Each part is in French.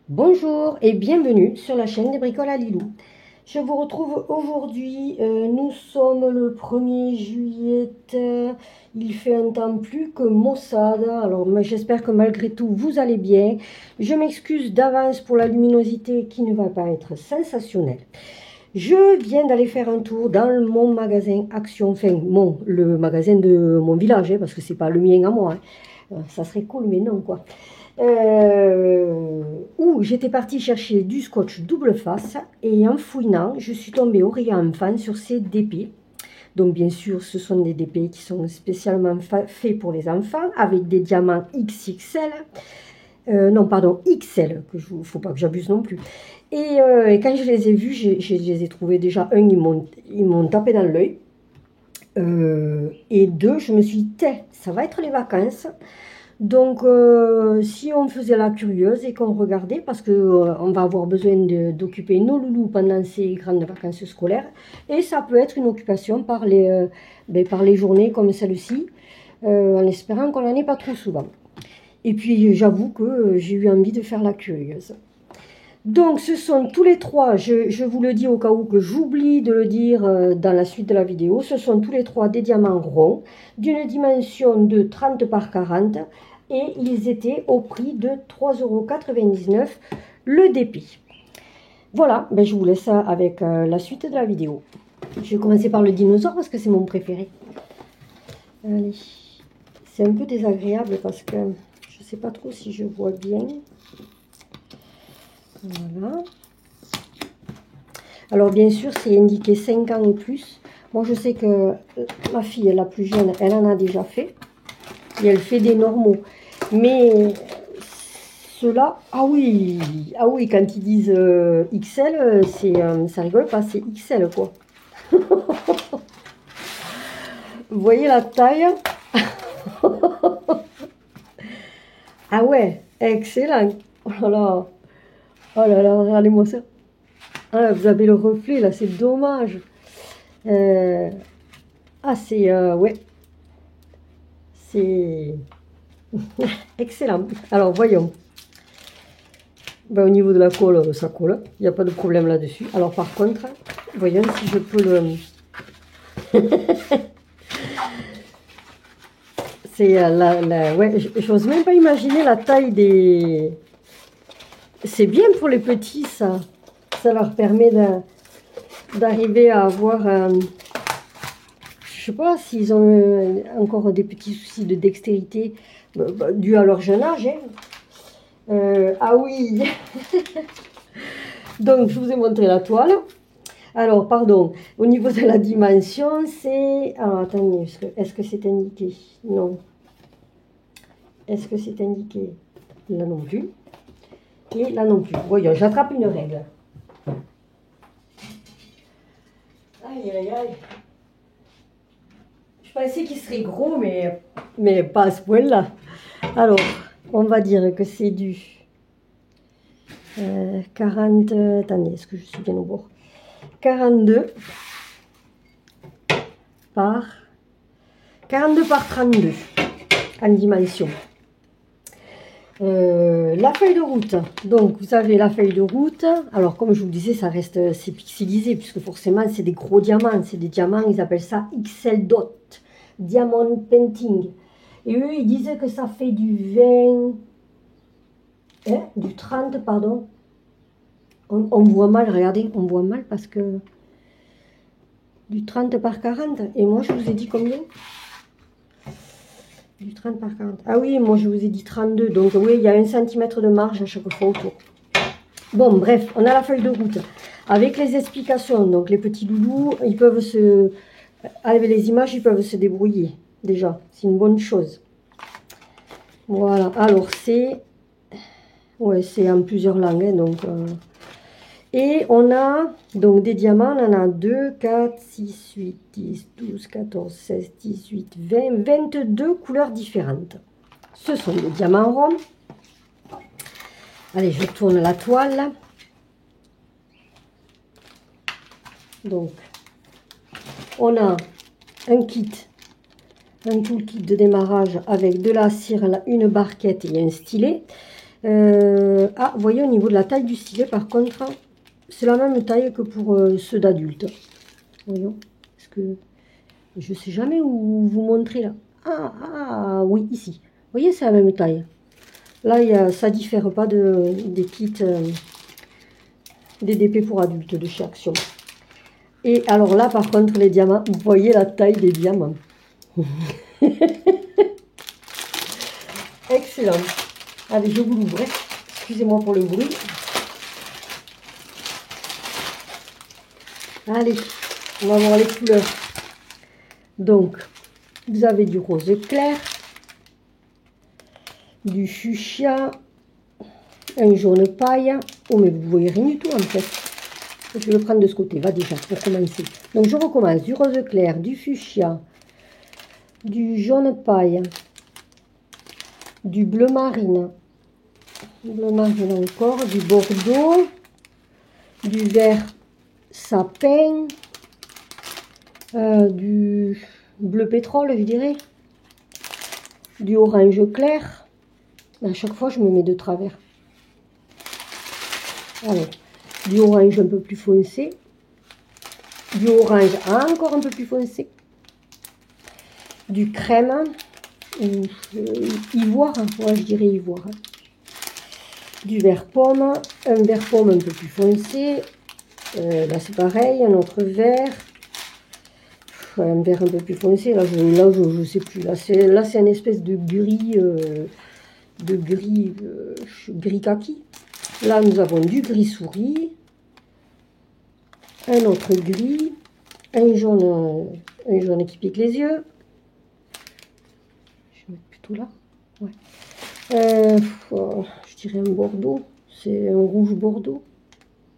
Bonjour et bienvenue sur la chaîne des bricoles à Lilou. Je vous retrouve aujourd'hui, nous sommes le 1er juillet, il fait un temps plus que maussade, alors j'espère que malgré tout vous allez bien. Je m'excuse d'avance pour la luminosité qui ne va pas être sensationnelle. Je viens d'aller faire un tour dans mon magasin Action, enfin le magasin de mon village, parce que c'est pas le mien à moi, ça serait cool mais non quoi. Où j'étais partie chercher du scotch double face et en fouinant, je suis tombée au rayon enfant sur ces dépêts. Donc bien sûr, ce sont des dépêts qui sont spécialement faits pour les enfants avec des diamants XXL. Non, pardon, XL, faut pas que j'abuse non plus. Et quand je les ai vus, je les ai trouvés déjà, un, ils m'ont tapé dans l'œil. Et deux, je me suis dit, ça va être les vacances. Donc, si on faisait la curieuse et qu'on regardait, parce qu'on on va avoir besoin d'occuper nos loulous pendant ces grandes vacances scolaires, et ça peut être une occupation par les journées comme celle-ci, en espérant qu'on n'en ait pas trop souvent. Et puis, j'avoue que j'ai eu envie de faire la curieuse. Donc, ce sont tous les trois, je vous le dis au cas où que j'oublie de le dire dans la suite de la vidéo, ce sont tous les trois des diamants ronds, d'une dimension de 30 par 40, et ils étaient au prix de 3,99 € le dépit. Voilà, je vous laisse avec la suite de la vidéo. Je vais commencer par le dinosaure parce que c'est mon préféré. Allez, c'est un peu désagréable parce que je ne sais pas trop si je vois bien. Voilà. Alors bien sûr, c'est indiqué 5 ans et plus. Moi, je sais que ma fille, la plus jeune, elle en a déjà fait. Et elle fait des normaux. Mais ceux-là, ah oui, quand ils disent XL, ça rigole pas, c'est XL quoi. Vous voyez la taille? Ah ouais, excellent. Oh là là, regardez-moi ça. Ah, vous avez le reflet là, c'est dommage. Ah, ouais, c'est excellent. Alors, voyons. Au niveau de la colle, ça colle. Il n'y a pas de problème là-dessus. Alors, par contre, voyons si je peux le... C'est ouais, j'ose même pas imaginer la taille des... C'est bien pour les petits, ça. Ça leur permet d'arriver à avoir... je sais pas s'ils ont encore des petits soucis de dextérité dû à leur jeune âge. Hein. Ah oui. Donc, je vous ai montré la toile. Alors, pardon, au niveau de la dimension, c'est... Alors, attendez, est-ce que c'est indiqué? Non. Est-ce que c'est indiqué? Là non plus. Et là non plus. Voyons, j'attrape une règle. Aïe, aïe, aïe. Je pensais qu'il serait gros, mais pas à ce point-là. Alors, on va dire que c'est du 40... attendez, est-ce que je suis bien au bord? 42 par 32 en dimension. La feuille de route, donc vous avez la feuille de route. Alors comme je vous disais, c'est pixelisé puisque forcément c'est des gros diamants, c'est des diamants, ils appellent ça XL dot, diamond painting, et eux ils disaient que ça fait du 20, du 30 pardon. On voit mal, regardez, on voit mal parce que du 30 par 40, et moi je vous ai dit combien? Du 30 par 40. Ah oui, moi je vous ai dit 32. Donc oui, il y a 1 cm de marge à chaque fois autour. Bon, bref, on a la feuille de route. Avec les explications, donc les petits loulous, ils peuvent se... Avec les images, ils peuvent se débrouiller. Déjà, c'est une bonne chose. Voilà, alors c'est... Ouais, c'est en plusieurs langues, hein, donc... Et on a donc des diamants, on en a 2, 4, 6, 8, 10, 12, 14, 16, 18, 20, 22 couleurs différentes. Ce sont des diamants ronds. Allez, je tourne la toile. Donc, on a un kit un toolkit de démarrage avec de la cire, une barquette et un stylet. Ah, vous voyez, au niveau de la taille du stylet, par contre, c'est la même taille que pour ceux d'adultes. Voyons, parce que je ne sais jamais où vous montrer là. Oui, ici. Vous voyez, c'est la même taille. Là, ça ne diffère pas des kits DDP pour adultes de chez Action. Et alors là, par contre, les diamants, vous voyez la taille des diamants. Excellent. Allez, je vous l'ouvre. Excusez-moi pour le bruit. Allez, on va voir les couleurs. Donc, vous avez du rose clair, du fuchsia, un jaune paille. Oh, mais vous voyez rien du tout en fait. Je vais le prendre de ce côté, va déjà, pour commencer. Donc, je recommence. Du rose clair, du fuchsia, du jaune paille, du bleu marine encore, du bordeaux, du vert sapin, du bleu pétrole, je dirais, du orange clair. À chaque fois, je me mets de travers. Alors, du orange un peu plus foncé, du orange encore un peu plus foncé, du crème, ivoire, ouais, je dirais ivoire, du vert pomme, un vert pomme un peu plus foncé, là c'est pareil, un autre vert, un vert un peu plus foncé, là je sais plus, là c'est une espèce de gris, gris kaki. Là nous avons du gris souris, un autre gris, un jaune qui pique les yeux. Je vais mettre plutôt là, ouais. Je dirais un bordeaux, c'est un rouge bordeaux,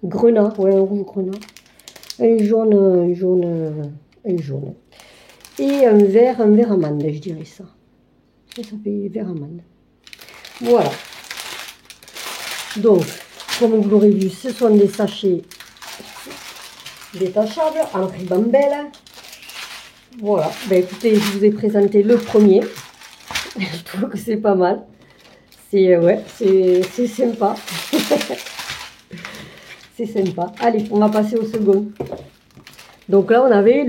grenat, ouais, un rouge grenat, un jaune, et un vert amande, je dirais ça. Ça fait vert amande. Voilà. Donc, comme vous l'aurez vu, ce sont des sachets détachables en ribambelle. Voilà. Ben, écoutez, je vous ai présenté le premier. Je trouve que c'est pas mal. Ouais, c'est sympa. C'est sympa. Allez, on va passer au second. Donc là, on avait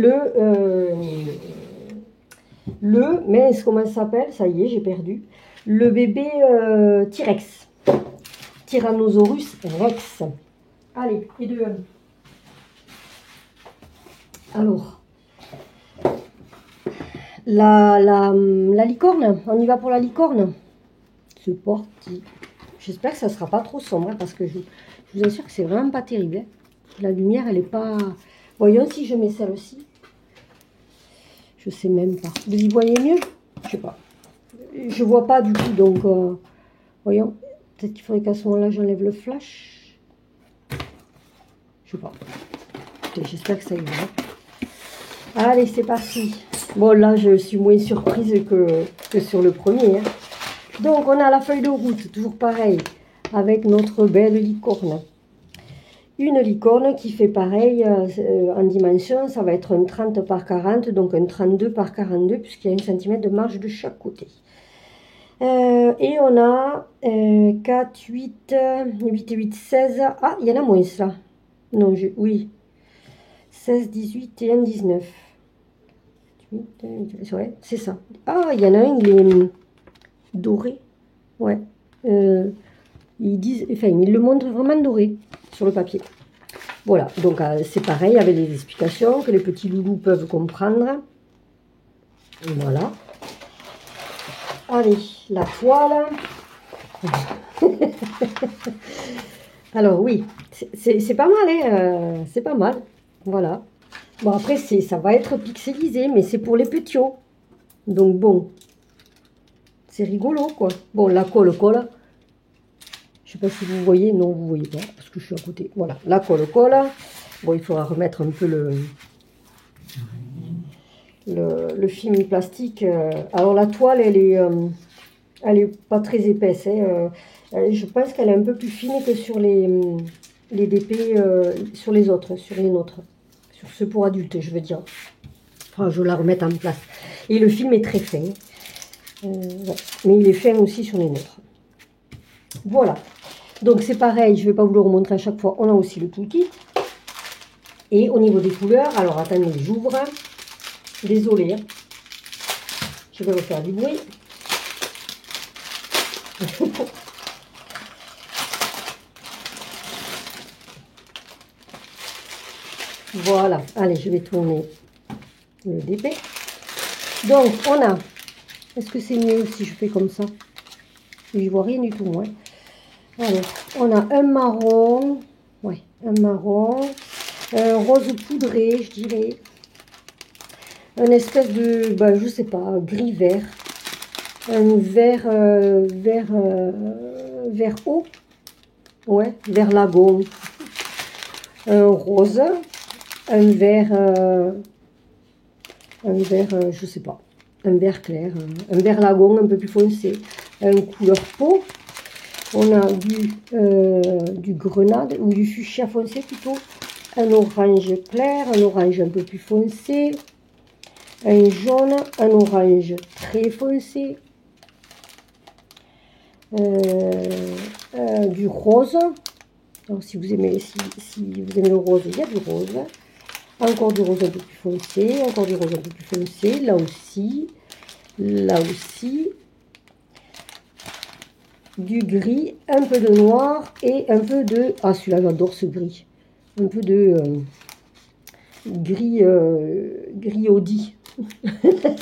mais comment ça s'appelle? Ça y est, j'ai perdu. Le bébé T-Rex. Tyrannosaurus Rex. Allez, et deux. Alors, la licorne, on y va pour la licorne. C'est parti. J'espère que ça ne sera pas trop sombre, hein, parce que je vous assure que c'est vraiment pas terrible. Hein. La lumière, elle n'est pas... Voyons si je mets celle-ci. Je sais même pas. Vous y voyez mieux? Je sais pas. Je vois pas du tout, donc... voyons. Peut-être qu'il faudrait qu'à ce moment-là, j'enlève le flash. Je sais pas. J'espère que ça ira. Allez, c'est parti. Bon, là, je suis moins surprise que sur le premier. Hein. Donc, on a la feuille de route, toujours pareil, avec notre belle licorne. Une licorne qui fait pareil en dimension, ça va être un 30 par 40, donc un 32 par 42, puisqu'il y a 1 cm de marge de chaque côté. Et on a 4, 8 et 8, 16. Ah, il y en a moins, ça. Non, oui. 16, 18 et 1, 19. Ouais, c'est ça. Ah, il y en a un, il est doré. Ouais. Ils le montrent vraiment doré sur le papier. Voilà, donc c'est pareil avec les explications que les petits loulous peuvent comprendre. Voilà. Allez, la toile. Alors oui, c'est pas mal, hein, c'est pas mal. Voilà. Bon, après, ça va être pixelisé, mais c'est pour les petits. Donc bon, c'est rigolo, quoi. Bon, la colle. Je sais pas si vous voyez. Non, vous voyez pas, parce que je suis à côté. Voilà, la colle. Bon, il faudra remettre un peu le film plastique. Alors, la toile, elle est pas très épaisse. Hein. Je pense qu'elle est un peu plus fine que sur les DP, sur les autres, sur les nôtres. Sur ceux pour adultes, je veux dire. Enfin, je vais la remettre en place. Et le film est très fin. Ouais. Mais il est fin aussi sur les nôtres. Voilà. Donc c'est pareil, je ne vais pas vous le remontrer à chaque fois. On a aussi le toolkit. Et au niveau des couleurs, alors attendez, j'ouvre. Désolée. Hein. Je vais refaire du bruit. Voilà. Allez, je vais tourner le DP. Donc, on a... Est-ce que c'est mieux si je fais comme ça? Je vois rien du tout, moi. Alors, on a un marron. Ouais, un marron. Un rose poudré, je dirais. Un espèce de, bah, je sais pas, gris-vert. Un vert, vert eau. Ouais, vert lagon. Un rose. Un vert, je sais pas. Un vert clair. Un vert lagon un peu plus foncé. Un couleur peau. On a du grenade ou du fuchsia foncé plutôt. Un orange clair, un orange un peu plus foncé. Un jaune, un orange très foncé. Du rose. Alors, si vous aimez, si vous aimez le rose, il y a du rose. Encore du rose un peu plus foncé. Encore du rose un peu plus foncé. Là aussi. Là aussi. Du gris, un peu de noir et un peu de... Ah, celui-là, j'adore ce gris. Un peu de gris, gris Audi.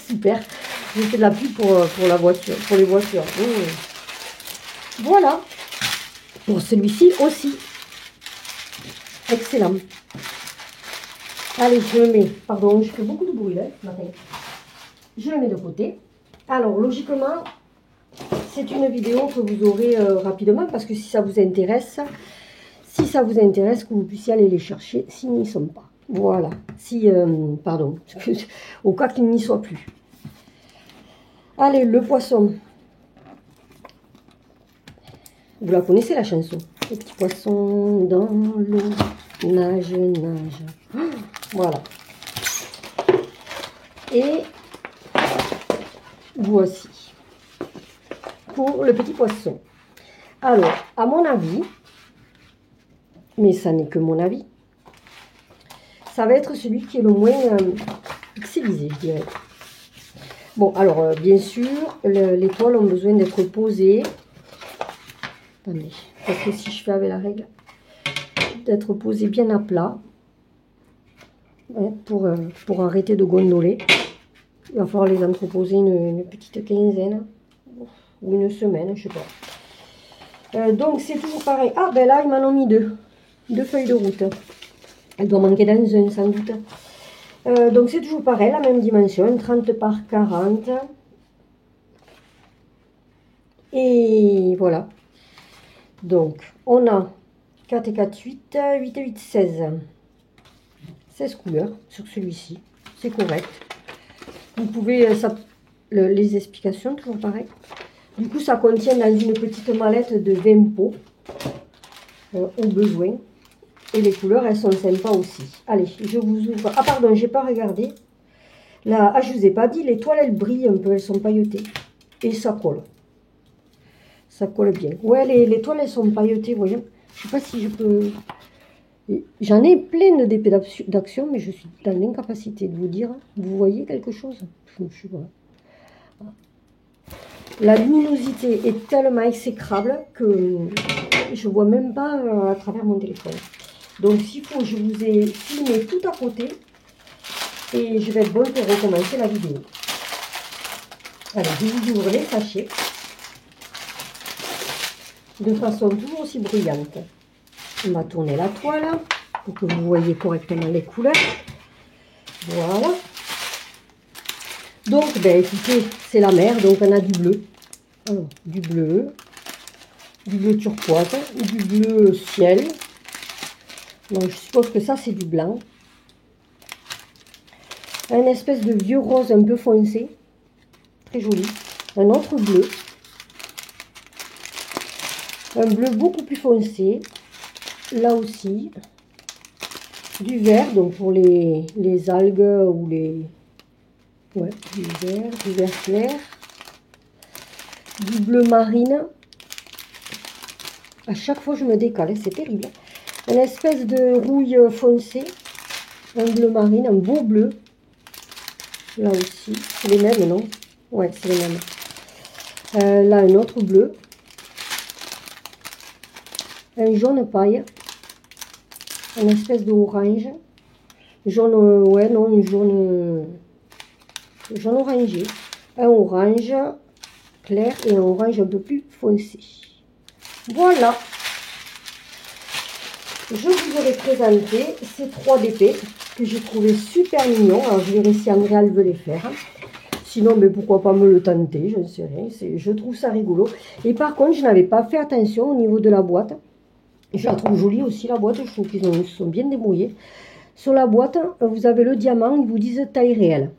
Super. J'ai fait de la pub pour la voiture, pour les voitures. Mmh. Voilà. Pour celui-ci aussi. Excellent. Allez, je le mets. Pardon, je fais beaucoup de bruit là ce matin. Je le mets de côté. Alors, logiquement... C'est une vidéo que vous aurez rapidement parce que si ça vous intéresse, que vous puissiez aller les chercher s'ils n'y sont pas. Voilà. Si, pardon, au cas qu'ils n'y soient plus. Allez, le poisson. Vous la connaissez la chanson. Le petit poisson dans l'eau, nage, nage. Voilà. Et voici. Pour le petit poisson. Alors, à mon avis, mais ça n'est que mon avis, ça va être celui qui est le moins pixelisé, je dirais. Bon, alors, bien sûr, les toiles ont besoin d'être posées. Attendez, parce que si je fais avec la règle, d'être posées bien à plat, hein, pour arrêter de gondoler. Il va falloir les entreposer une petite quinzaine. Ou une semaine, je sais pas. Donc c'est toujours pareil. Ah ben là ils m'en ont mis deux feuilles de route. Elle doit manquer dans un sans doute. Donc c'est toujours pareil, la même dimension, 30 par 40. Et voilà. Donc on a 4 et 4, 8, 8 et 8, 16. 16 couleurs sur celui-ci. C'est correct. Vous pouvez, les explications, toujours pareil. Du coup, ça contient dans une petite mallette de 20 pots au besoin. Et les couleurs, elles sont sympas aussi. Allez, je vous ouvre. Ah, pardon, j'ai pas regardé. Là, ah, je vous ai pas dit, les toiles, elles brillent un peu, elles sont pailletées. Et ça colle. Ça colle bien. Ouais, les toiles, elles sont pailletées, voyons. Je sais pas si je peux... J'en ai plein d'épées d'action, mais je suis dans l'incapacité de vous dire. Vous voyez quelque chose? Je sais pas. La luminosité est tellement exécrable que je ne vois même pas à travers mon téléphone. Donc s'il faut, je vous ai filmé tout à côté et je vais être bonne pour recommencer la vidéo. Alors, je vous ouvre les sachets de façon toujours aussi brillante. On va tourner la toile pour que vous voyez correctement les couleurs. Voilà. Donc, ben écoutez, c'est la mer, donc on a du bleu. Alors, du bleu turquoise, du bleu ciel. Donc, je suppose que ça, c'est du blanc. Un espèce de vieux rose un peu foncé. Très joli. Un autre bleu. Un bleu beaucoup plus foncé. Là aussi. Du vert, donc pour les algues ou les Ouais, du vert clair, du bleu marine. À chaque fois, je me décale, c'est terrible. Une espèce de rouille foncée, un bleu marine, un beau bleu. Là aussi, c'est les mêmes, non? Ouais, c'est les mêmes. Là, un autre bleu. Un jaune paille. Une espèce d'orange. Jaune, ouais, non, une jaune orangé. Un orange clair et un orange un peu plus foncé. Voilà. Je vous aurais présenté ces 3 DP que j'ai trouvé super mignons. Alors, je verrai si Andréal veut les faire. Sinon, mais pourquoi pas me le tenter, je ne sais rien. Je trouve ça rigolo. Et par contre, je n'avais pas fait attention au niveau de la boîte. Je la trouve jolie aussi, la boîte. Je trouve qu'ils se sont bien débrouillés. Sur la boîte, vous avez le diamant. Ils vous disent taille réelle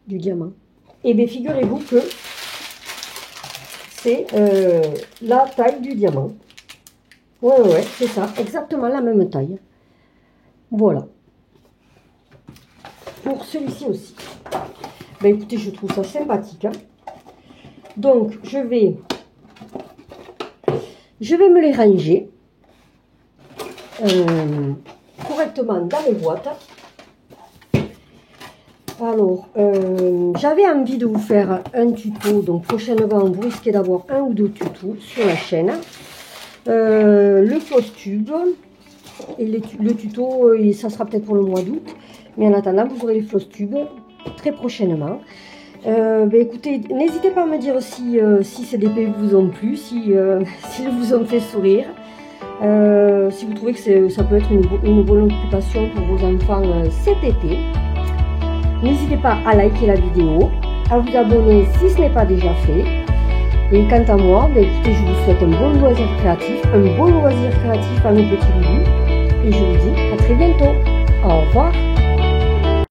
du diamant. Et bien, figurez-vous que c'est la taille du diamant. Ouais, c'est ça. Exactement la même taille. Voilà. Pour celui-ci aussi. Ben écoutez, je trouve ça sympathique. Hein. Donc, je vais me les ranger correctement dans mes boîtes. Alors, j'avais envie de vous faire un tuto. Donc, prochainement, vous risquez d'avoir 1 ou 2 tutos sur la chaîne. Le floss tube. Et le tuto, ça sera peut-être pour le mois d'août. Mais en attendant, vous aurez les floss tubes très prochainement. Ben écoutez, n'hésitez pas à me dire si ces DP vous ont plu, s'ils vous ont fait sourire. Si vous trouvez que ça peut être une bonne occupation pour vos enfants cet été. N'hésitez pas à liker la vidéo, à vous abonner si ce n'est pas déjà fait. Et quant à moi, ben écoutez, je vous souhaite un bon loisir créatif à nos petits loulous. Et je vous dis à très bientôt. Au revoir.